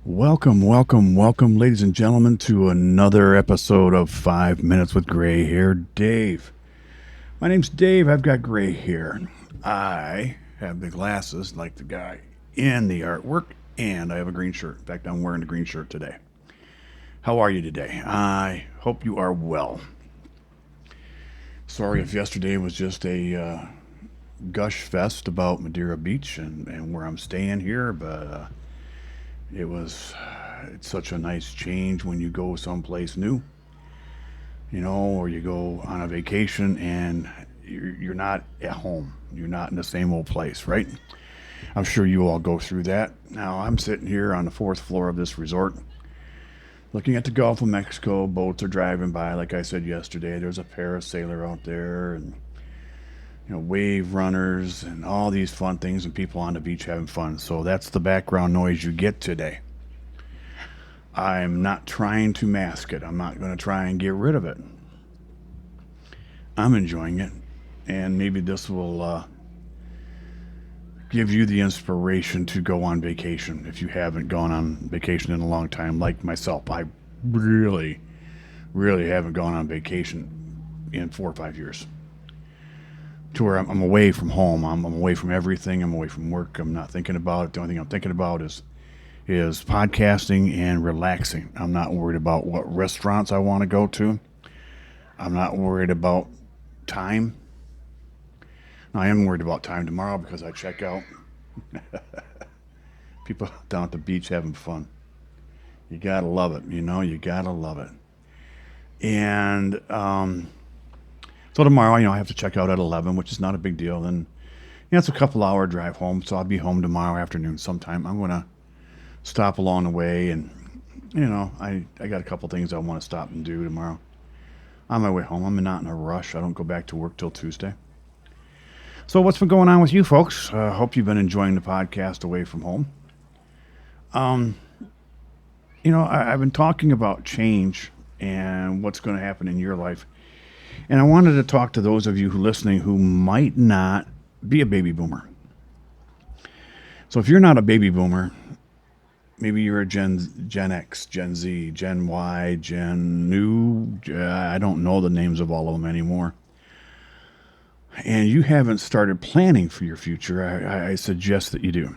Welcome, ladies and gentlemen, to another episode of 5 Minutes with Gray Hair Dave. My name's Dave. I've got gray hair. I have the glasses like the guy in the artwork, and I have a green shirt. In fact, I'm wearing a green shirt today. How are you today? I hope you are well. Sorry if yesterday was just a gush fest about Madeira Beach and where I'm staying here, but it's such a nice change when you go someplace new, or you go on a vacation and you're not at home. You're not in the same old place, right? I'm sure you all go through that. Now, I'm sitting here on the fourth floor of this resort looking at the Gulf of Mexico. Boats are driving by. Like I said yesterday, there's a parasailer out there and wave runners and all these fun things and people on the beach having fun. So that's the background noise you get today. I'm not trying to mask it. I'm not going to try and get rid of it. I'm enjoying it. And maybe this will give you the inspiration to go on vacation if you haven't gone on vacation in a long time, like myself. I really, really haven't gone on vacation in 4 or 5 years. To where I'm away from home. I'm away from everything. I'm away from work. I'm not thinking about it. The only thing I'm thinking about is podcasting and relaxing. I'm not worried about what restaurants I want to go to. I'm not worried about time. I am worried about time tomorrow because I check out. People down at the beach having fun. You gotta love it. You gotta love it. And so tomorrow, I have to check out at 11, which is not a big deal. Then, it's a couple-hour drive home, so I'll be home tomorrow afternoon sometime. I'm gonna stop along the way, and I got a couple things I want to stop and do tomorrow. On my way home, I'm not in a rush. I don't go back to work till Tuesday. So what's been going on with you folks? Hope you've been enjoying the podcast away from home. I've been talking about change and what's going to happen in your life. And I wanted to talk to those of you who are listening who might not be a baby boomer. So if you're not a baby boomer, maybe you're a Gen X, Gen Z, Gen Y, Gen New. I don't know the names of all of them anymore. And you haven't started planning for your future, I suggest that you do.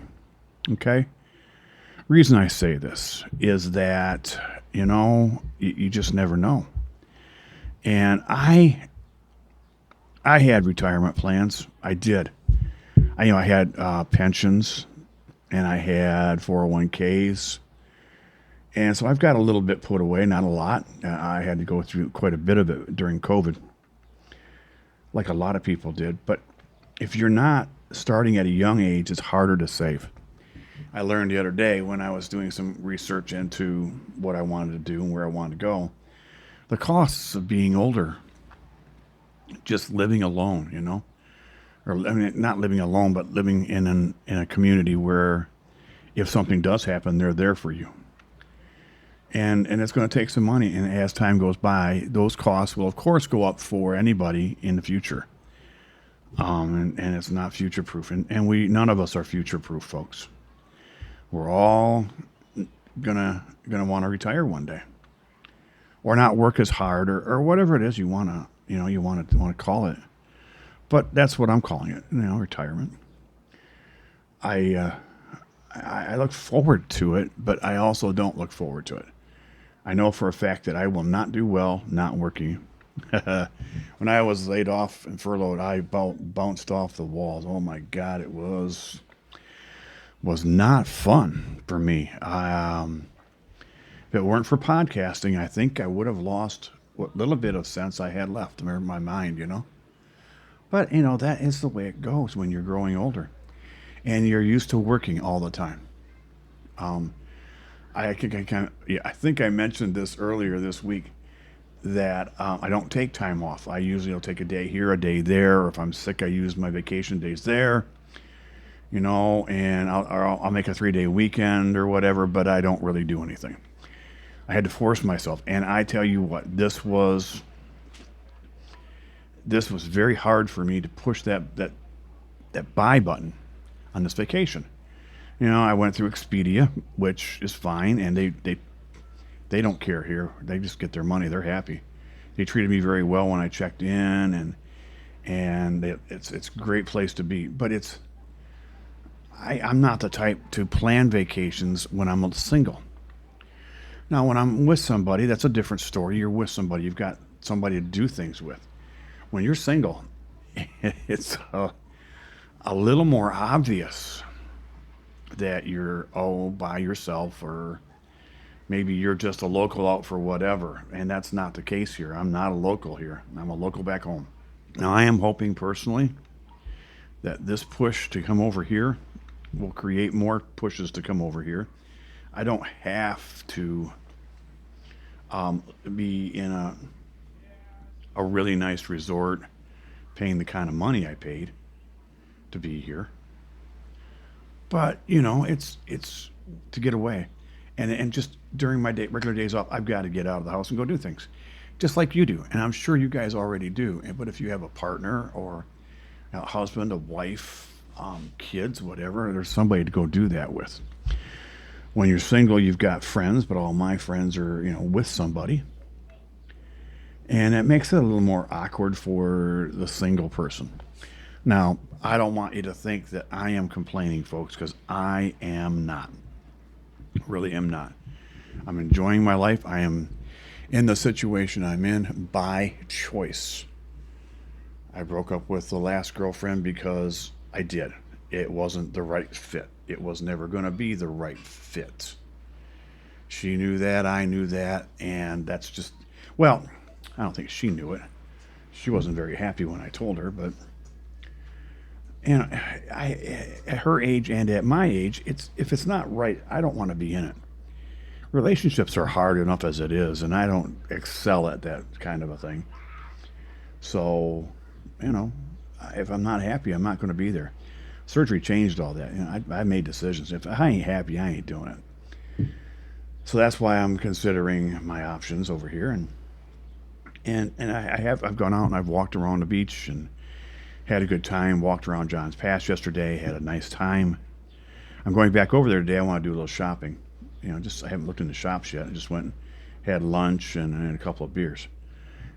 Okay? Reason I say this is that, you just never know. And I had retirement plans. I did. I had pensions, and I had 401ks. And so I've got a little bit put away, not a lot. I had to go through quite a bit of it during COVID, like a lot of people did. But if you're not starting at a young age, it's harder to save. I learned the other day when I was doing some research into what I wanted to do and where I wanted to go, the costs of being older, just living alone, or not living alone, but living in a community where if something does happen, they're there for you. And it's going to take some money. And as time goes by, those costs will, of course, go up for anybody in the future. And it's not future proof. And none of us are future proof, folks. We're all gonna want to retire one day, or not work as hard, or whatever it is you want to call it. But that's what I'm calling it, retirement. I look forward to it, but I also don't look forward to it. I know for a fact that I will not do well not working. When I was laid off and furloughed, I bounced off the walls. Oh my God, it was not fun for me. If it weren't for podcasting, I think I would have lost what little bit of sense I had left in my mind, But, that is the way it goes when you're growing older and you're used to working all the time. I think I mentioned this earlier this week that I don't take time off. I usually will take a day here, a day there, or if I'm sick, I use my vacation days there. And I'll make a 3-day weekend or whatever, but I don't really do anything. I had to force myself, and I tell you what, this was very hard for me to push that buy button on this vacation. I went through Expedia, which is fine, and they don't care here. They just get their money. They're happy. They treated me very well when I checked in, and it's a great place to be. But I'm not the type to plan vacations when I'm single. Now, when I'm with somebody, that's a different story. You're with somebody. You've got somebody to do things with. When you're single, it's a little more obvious that you're by yourself, or maybe you're just a local out for whatever. And that's not the case here. I'm not a local here. I'm a local back home. Now, I am hoping personally that this push to come over here will create more pushes to come over here. I don't have to be in a really nice resort paying the kind of money I paid to be here. But it's to get away, and just during my regular days off, I've got to get out of the house and go do things, just like you do, and I'm sure you guys already do. But if you have a partner or a husband, a wife, kids, whatever, there's somebody to go do that with. When you're single, you've got friends, but all my friends are with somebody, and it makes it a little more awkward for the single person. Now, I don't want you to think that I am complaining, folks, because I am not. Really am not. I'm enjoying my life. I am in the situation I'm in by choice. I broke up with the last girlfriend because I did. It wasn't the right fit. It was never going to be the right fit. She knew that. I knew that. And that's just, well, I don't think she knew it. She wasn't very happy when I told her, but at her age and at my age, if it's not right, I don't want to be in it. Relationships are hard enough as it is, and I don't excel at that kind of a thing. So, if I'm not happy, I'm not going to be there. Surgery changed all that. I made decisions. If I ain't happy, I ain't doing it. So that's why I'm considering my options over here, and I've gone out and I've walked around the beach and had a good time. Walked around John's Pass yesterday. Had a nice time. I'm going back over there today. I want to do a little shopping. I haven't looked in the shops yet. I just went and had lunch and a couple of beers.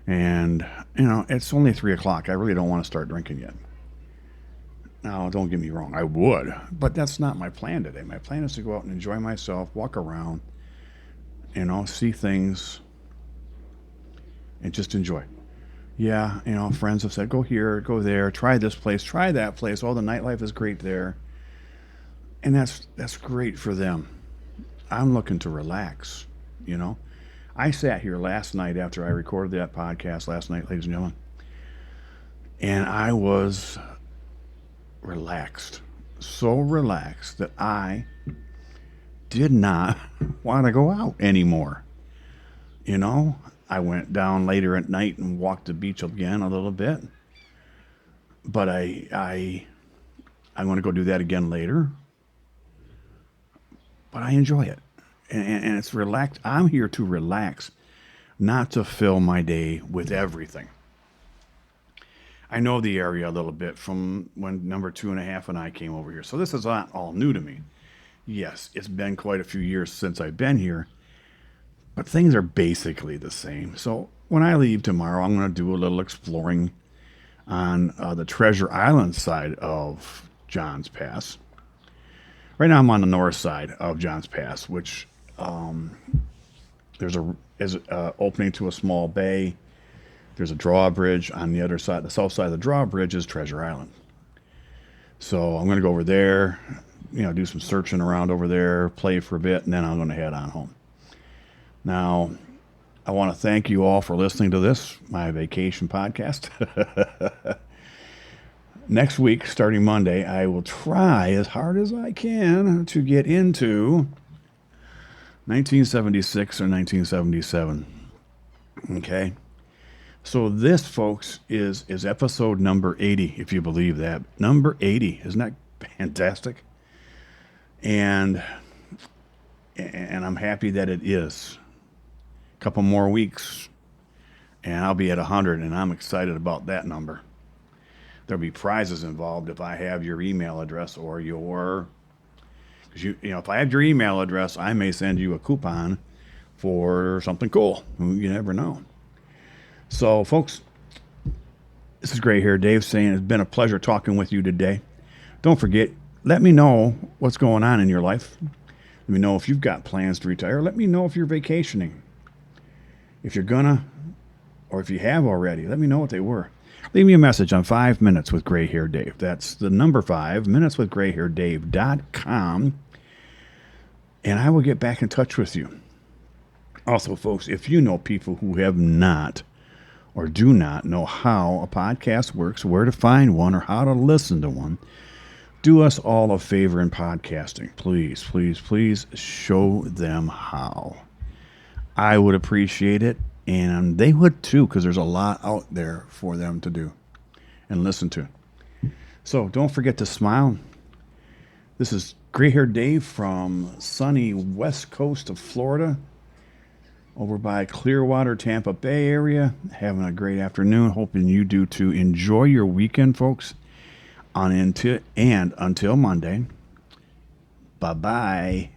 And it's only 3 o'clock. I really don't want to start drinking yet. Now, don't get me wrong. I would, but that's not my plan today. My plan is to go out and enjoy myself, walk around, see things, and just enjoy. Yeah, friends have said, go here, go there, try this place, try that place. Oh, the nightlife is great there. And that's great for them. I'm looking to relax, I sat here last night after I recorded that podcast last night, ladies and gentlemen, and I was relaxed. So relaxed that I did not want to go out anymore. I went down later at night and walked the beach again a little bit. But I'm going to go do that again later. But I enjoy it. And it's relaxed. I'm here to relax, not to fill my day with everything. I know the area a little bit from when number 2.5 and I came over here. So this is not all new to me. Yes, it's been quite a few years since I've been here. But things are basically the same. So when I leave tomorrow, I'm going to do a little exploring on the Treasure Island side of John's Pass. Right now I'm on the north side of John's Pass, which there's a opening to a small bay. There's a drawbridge on the other side. The south side of the drawbridge is Treasure Island. So I'm going to go over there, do some searching around over there, play for a bit, and then I'm going to head on home. Now, I want to thank you all for listening to this, my vacation podcast. Next week, starting Monday, I will try as hard as I can to get into 1976 or 1977. Okay? So this, folks, is episode number 80, if you believe that. Number 80. Isn't that fantastic? And I'm happy that it is. Couple more weeks and I'll be at 100, and I'm excited about that number. There'll be prizes involved if I have your email address or your Because if I have your email address, I may send you a coupon for something cool. You never know. So, folks, this is Gray Hair Dave saying it's been a pleasure talking with you today. Don't forget, let me know what's going on in your life. Let me know if you've got plans to retire. Let me know if you're vacationing. If you're gonna, or if you have already, let me know what they were. Leave me a message on 5 Minutes with Gray Hair Dave. That's the number 5, minuteswithgrayhairdave.com. And I will get back in touch with you. Also, folks, if you know people who have not or do not know how a podcast works, where to find one, or how to listen to one, do us all a favor in podcasting. Please, please, please show them how. I would appreciate it, and they would too, because there's a lot out there for them to do and listen to. So don't forget to smile. This is Gray Hair Dave from sunny west coast of Florida, over by Clearwater, Tampa Bay area. Having a great afternoon. Hoping you do too. Enjoy your weekend, folks. Until Monday. Bye-bye.